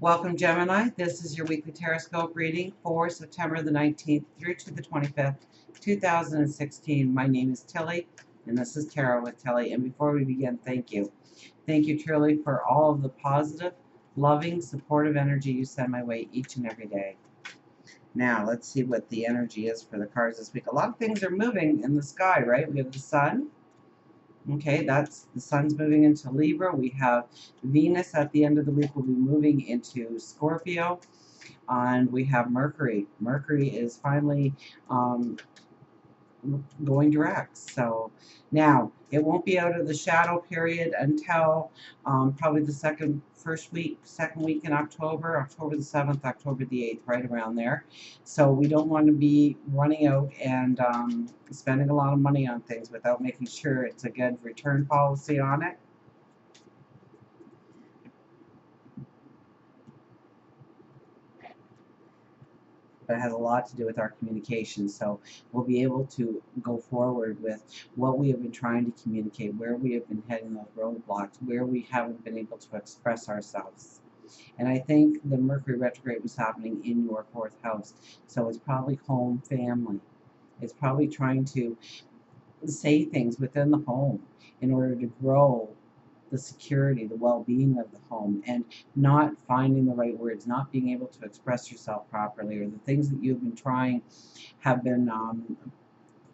Welcome, Gemini. This is your weekly Teroscope reading for September the 19th through to the 25th, 2016. My name is Tilly, and this is Tarot with Tilly. And before we begin, thank you. Thank you truly for all of the positive, loving, supportive energy you send my way each and every day. Now, let's see what the energy is for the cards this week. A lot of things are moving in the sky, right? We have the sun. Okay, that's the sun's moving into Libra. We have Venus at the end of the week will be moving into Scorpio. And we have Mercury. Mercury is finally going direct. So now it won't be out of the shadow period until probably the second week in October the 7th, October the 8th, right around there. So we don't want to be running out and spending a lot of money on things without making sure it's a good return policy on it. But it has a lot to do with our communication. So we'll be able to go forward with what we have been trying to communicate, where we have been heading those roadblocks, where we haven't been able to express ourselves. And I think the Mercury retrograde was happening in your fourth house. So it's probably home, family. It's probably trying to say things within the home in order to grow the security, the well-being of the home, and not finding the right words, not being able to express yourself properly, or the things that you've been trying have been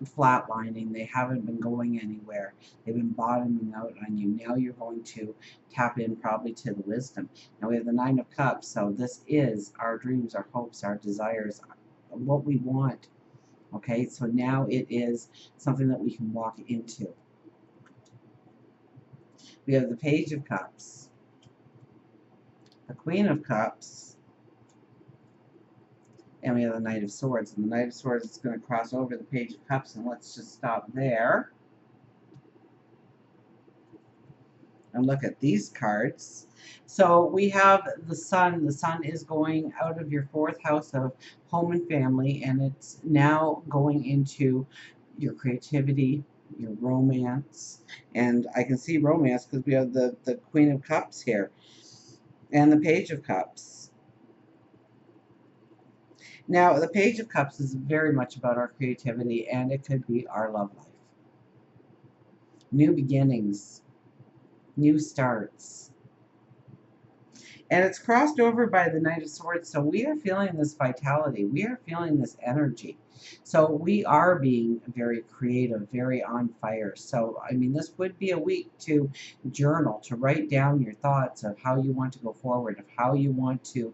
flatlining. They haven't been going anywhere. They've been bottoming out on you. Now you're going to tap in probably to the wisdom. Now we have the Nine of Cups, so this is our dreams, our hopes, our desires, what we want. Okay, so now it is something that we can walk into. We have the Page of Cups, the Queen of Cups, and we have the Knight of Swords. And the Knight of Swords is going to cross over the Page of Cups, and let's just stop there and look at these cards. So we have the Sun. The Sun is going out of your fourth house of home and family, and it's now going into your creativity, your romance. And I can see romance because we have the Queen of Cups here and the Page of Cups. Now, the Page of Cups is very much about our creativity, and it could be our love life. New beginnings, new starts. And it's crossed over by the Knight of Swords, so we are feeling this vitality. We are feeling this energy. So we are being very creative, very on fire. So, I mean, this would be a week to journal, to write down your thoughts of how you want to go forward, of how you want to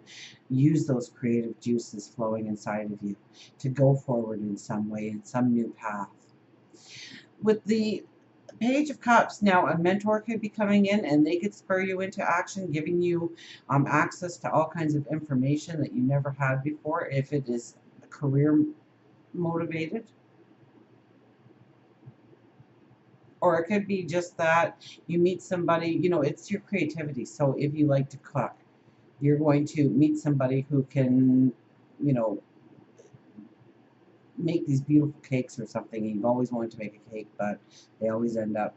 use those creative juices flowing inside of you to go forward in some way, in some new path. With the Page of Cups, now a mentor could be coming in and they could spur you into action, giving you access to all kinds of information that you never had before if it is career motivated. Or it could be just that you meet somebody, you know, it's your creativity. So if you like to cook, you're going to meet somebody who can, you know, make these beautiful cakes or something. You've always wanted to make a cake, but they always end up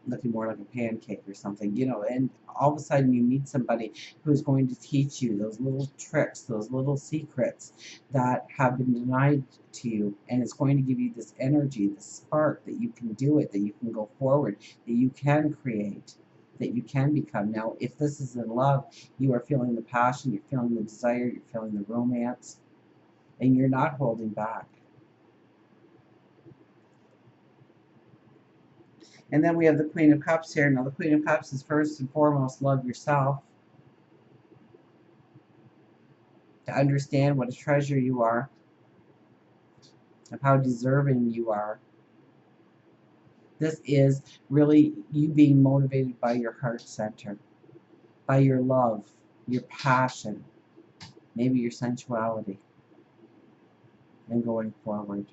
looking more like a pancake or something, you know, and all of a sudden you meet somebody who's going to teach you those little tricks, those little secrets that have been denied to you, and it's going to give you this energy, this spark that you can do it, that you can go forward, that you can create, that you can become. Now, if this is in love, you are feeling the passion, you're feeling the desire, you're feeling the romance, and you're not holding back. And then we have the Queen of Cups here. Now, the Queen of Cups is first and foremost love yourself. To understand what a treasure you are, of how deserving you are. This is really you being motivated by your heart center, by your love, your passion, maybe your sensuality, and going forward.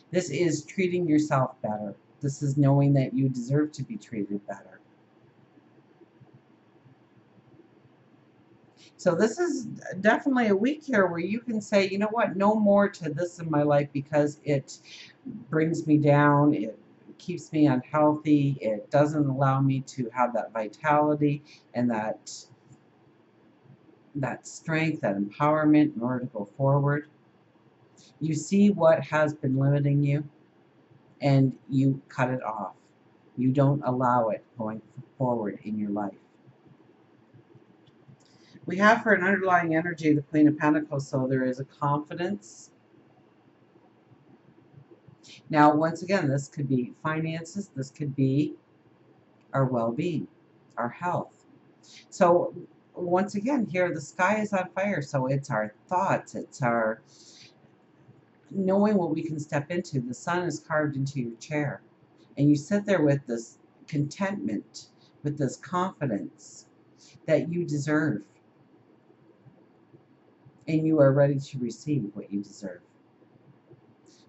This is treating yourself better. This is knowing that you deserve to be treated better. So this is definitely a week here where you can say, you know what, no more to this in my life because it brings me down, it keeps me unhealthy. It doesn't allow me to have that vitality and that strength, that empowerment in order to go forward. You see what has been limiting you and you cut it off. You don't allow it going forward in your life. We have for an underlying energy the Queen of Pentacles, so there is a confidence. Now, once again, this could be finances, this could be our well-being, our health. So once again, here the sky is on fire, so it's our thoughts, it's our knowing what we can step into. The sun is carved into your chair, and you sit there with this contentment, with this confidence that you deserve, and you are ready to receive what you deserve.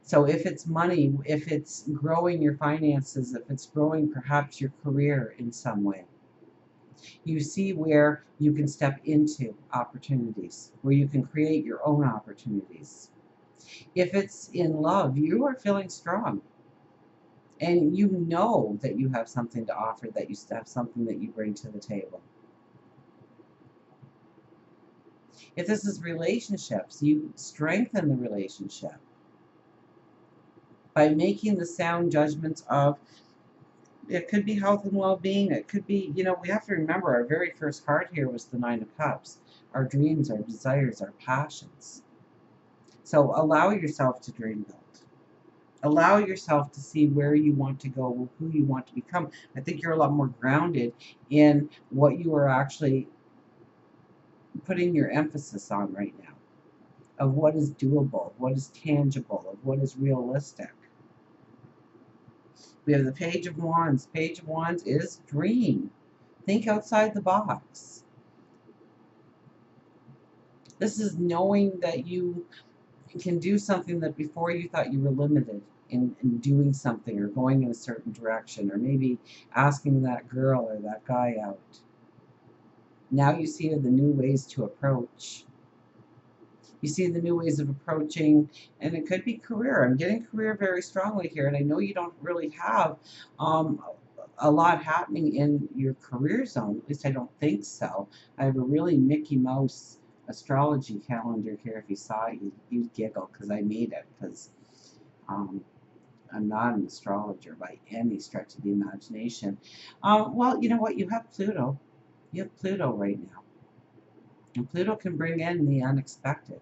So if it's money, if it's growing your finances, if it's growing perhaps your career in some way, you see where you can step into opportunities, where you can create your own opportunities. If it's in love, you are feeling strong. And you know that you have something to offer, that you have something that you bring to the table. If this is relationships, you strengthen the relationship by making the sound judgments of, it could be health and well-being, it could be, we have to remember our very first card here was the Nine of Cups. Our dreams, our desires, our passions. So allow yourself to dream build. Allow yourself to see where you want to go, who you want to become. I think you're a lot more grounded in what you are actually putting your emphasis on right now, of what is doable, what is tangible, of what is realistic. We have the Page of Wands. Page of Wands is dream. Think outside the box. This is knowing that you can do something that before you thought you were limited in doing something or going in a certain direction, or maybe asking that girl or that guy out. Now you see the new ways to approach. You see the new ways of approaching, and it could be career. I'm getting career very strongly here, and I know you don't really have a lot happening in your career zone. At least I don't think so. I have a really Mickey Mouse astrology calendar here. If you saw it, you'd giggle because I made it, because I'm not an astrologer by any stretch of the imagination. Well, you know what? You have Pluto. You have Pluto right now. And Pluto can bring in the unexpected.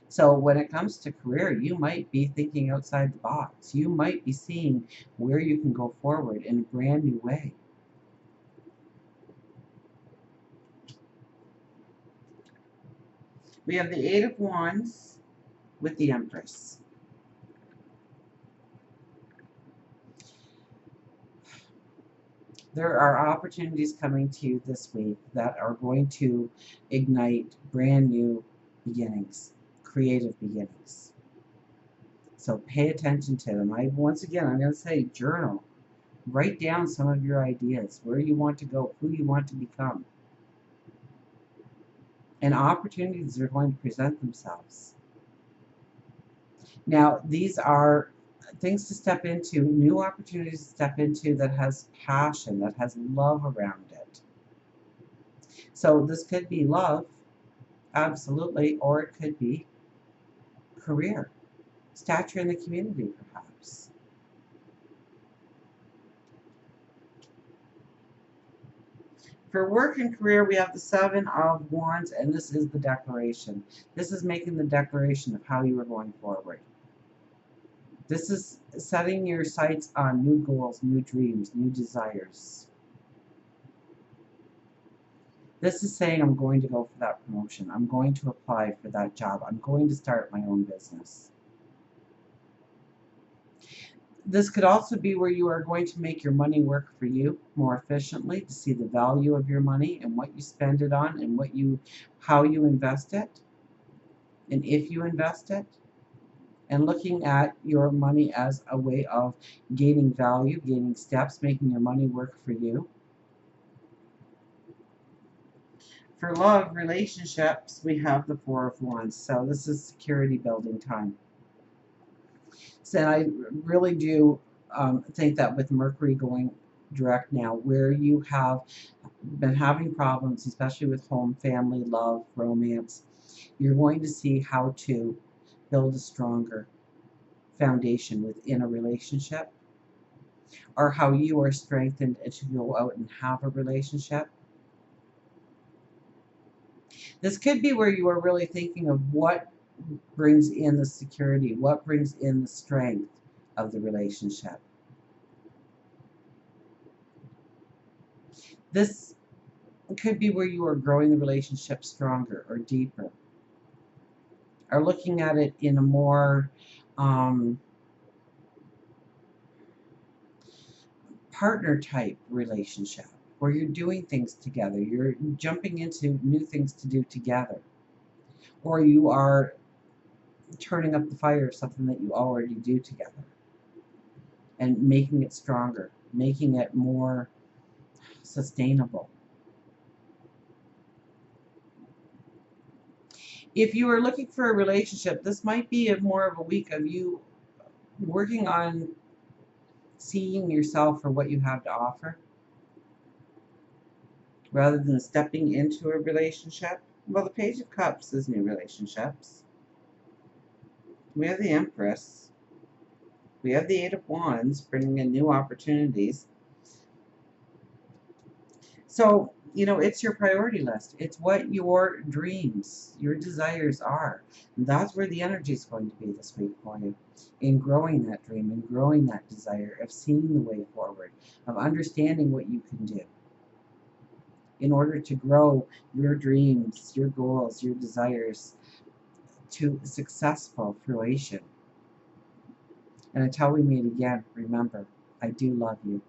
So when it comes to career, you might be thinking outside the box. You might be seeing where you can go forward in a brand new way. We have the Eight of Wands with the Empress. There are opportunities coming to you this week that are going to ignite brand new beginnings, creative beginnings. So pay attention to them. Once again, I'm going to say journal. Write down some of your ideas, where you want to go, who you want to become. And opportunities are going to present themselves. Now, these are things to step into, new opportunities to step into that has passion, that has love around it. So this could be love, absolutely, or it could be career, stature in the community, perhaps. For work and career, we have the Seven of Wands, and this is the declaration. This is making the declaration of how you are going forward. This is setting your sights on new goals, new dreams, new desires. This is saying, I'm going to go for that promotion. I'm going to apply for that job. I'm going to start my own business. This could also be where you are going to make your money work for you more efficiently, to see the value of your money and what you spend it on and how you invest it, and if you invest it, and looking at your money as a way of gaining value, gaining steps, making your money work for you. For love, relationships, we have the Four of Wands. So this is security building time. So I really do think that with Mercury going direct now, where you have been having problems, especially with home, family, love, romance, you're going to see how to build a stronger foundation within a relationship, or how you are strengthened to go out and have a relationship. This could be where you are really thinking of what brings in the security, what brings in the strength of the relationship. This could be where you are growing the relationship stronger or deeper, or looking at it in a more um, partner type relationship where you're doing things together, you're jumping into new things to do together, or you are turning up the fire of something that you already do together and making it stronger, making it more sustainable. If you are looking for a relationship, this might be more of a week of you working on seeing yourself for what you have to offer rather than stepping into a relationship. Well, the Page of Cups is new relationships. We have the Empress. We have the Eight of Wands, bringing in new opportunities. So, it's your priority list. It's what your dreams, your desires are. And that's where the energy is going to be this week for you, in growing that dream and growing that desire of seeing the way forward, of understanding what you can do in order to grow your dreams, your goals, your desires to successful fruition. And until we meet again, remember, I do love you.